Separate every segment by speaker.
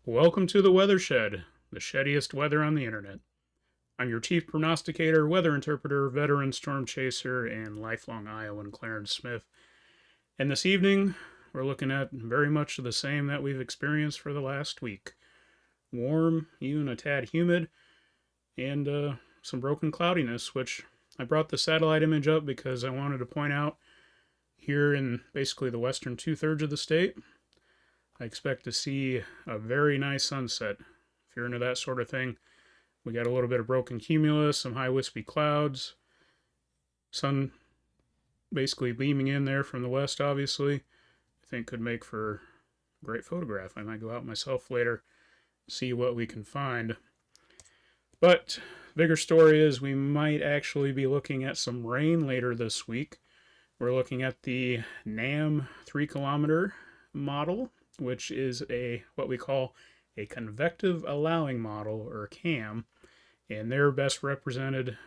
Speaker 1: Welcome to the Weather Shed, the shediest weather on the internet. I'm your chief prognosticator, weather interpreter, veteran storm chaser, and lifelong Iowan Clarence Smith. And this evening, we're looking at very much the same that we've experienced for the last week. Warm, even a tad humid, and some broken cloudiness, which I brought the satellite image up because I wanted to point out here in basically the western two-thirds of the state, I expect to see a very nice sunset. If you're into that sort of thing, we got a little bit of broken cumulus, some high wispy clouds, sun basically beaming in there from the west, obviously. I think could make for a great photograph. I might go out myself later, see what we can find. But bigger story is we might actually be looking at some rain later this week. We're looking at the NAM 3 kilometer model, which is what we call a convective allowing model, or CAM, and their best representation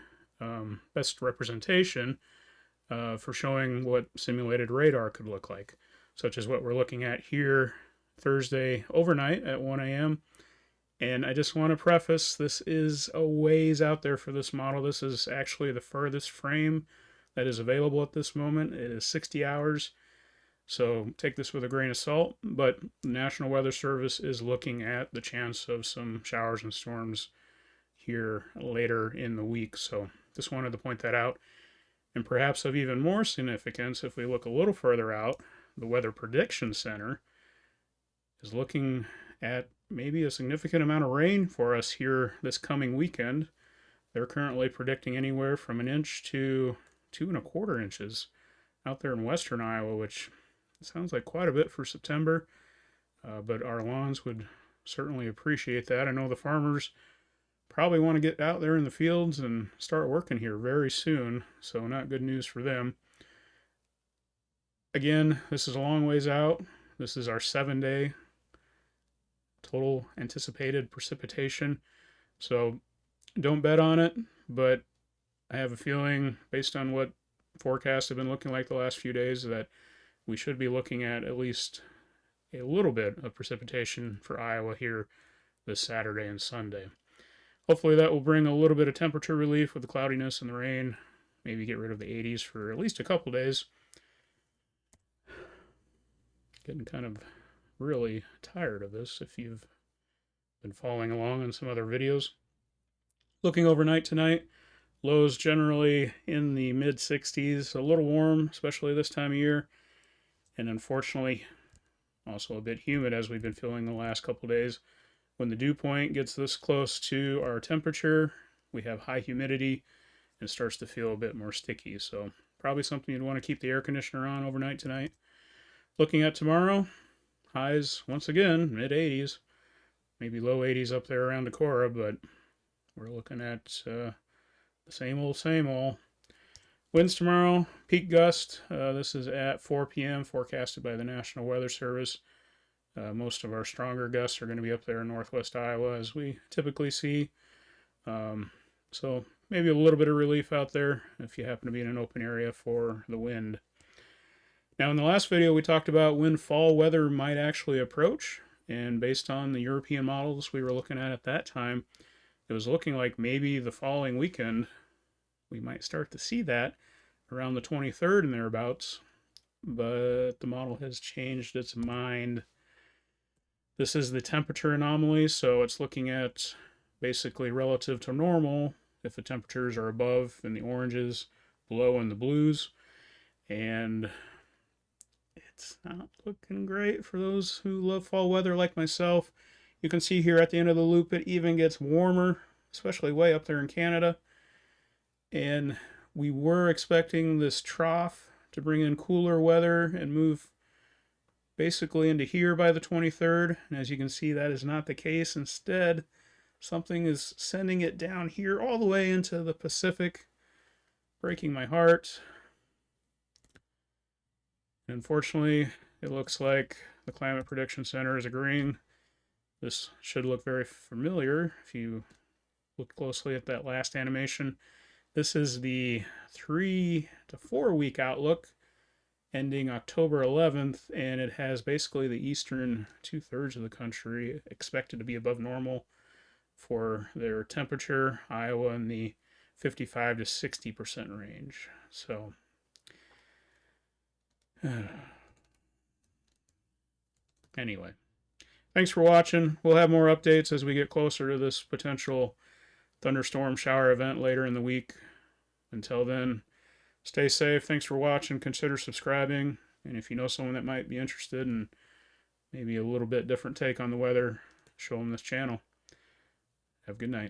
Speaker 1: for showing what simulated radar could look like, such as what we're looking at here Thursday overnight at 1 a.m. And I just want to preface, this is a ways out there for this model. This is actually the furthest frame that is available at this moment. It is 60 hours. So take this with a grain of salt, but the National Weather Service is looking at the chance of some showers and storms here later in the week. So just wanted to point that out. And perhaps of even more significance, if we look a little further out, the Weather Prediction Center is looking at maybe a significant amount of rain for us here this coming weekend. They're currently predicting anywhere from 1 inch to 2¼ inches out there in western Iowa, which sounds like quite a bit for September, but our lawns would certainly appreciate that. I know the farmers probably want to get out there in the fields and start working here very soon, so not good news for them. Again, this is a long ways out. This is our 7-day total anticipated precipitation, so don't bet on it, but I have a feeling, based on what forecasts have been looking like the last few days, that we should be looking at least a little bit of precipitation for Iowa here this Saturday and Sunday. Hopefully that will bring a little bit of temperature relief with the cloudiness and the rain. Maybe get rid of the 80s for at least a couple days. Getting kind of really tired of this if you've been following along on some other videos. Looking overnight tonight, lows generally in the mid 60s, a little warm, especially this time of year. And unfortunately, also a bit humid, as we've been feeling the last couple days. When the dew point gets this close to our temperature, we have high humidity and it starts to feel a bit more sticky. So probably something you'd want to keep the air conditioner on overnight tonight. Looking at tomorrow, highs once again, mid 80s, maybe low 80s up there around Decorah, but we're looking at the same old. Winds tomorrow, peak gust. This is at 4 p.m. forecasted by the National Weather Service. Most of our stronger gusts are going to be up there in northwest Iowa, as we typically see. So maybe a little bit of relief out there if you happen to be in an open area for the wind. Now, in the last video, we talked about when fall weather might actually approach. And based on the European models we were looking at that time, it was looking like maybe the following weekend we might start to see that around the 23rd and thereabouts, but the model has changed its mind. This is the temperature anomaly, so it's looking at basically relative to normal if the temperatures are above in the oranges, below in the blues, and it's not looking great for those who love fall weather like myself. You can see here at the end of the loop it even gets warmer, especially way up there in Canada. And we were expecting this trough to bring in cooler weather and move basically into here by the 23rd. And as you can see, that is not the case. Instead, something is sending it down here all the way into the Pacific, breaking my heart. And unfortunately, it looks like the Climate Prediction Center is agreeing. This should look very familiar if you look closely at that last animation. This is the 3 to 4 week outlook, ending October 11th, and it has basically the eastern 2/3 of the country expected to be above normal for their temperature. Iowa in the 55 to 60% range. So, anyway, thanks for watching. We'll have more updates as we get closer to this potential thunderstorm shower event later in the week. Until then, stay safe. Thanks for watching. Consider subscribing. And if you know someone that might be interested in maybe a little bit different take on the weather, show them this channel. Have a good night.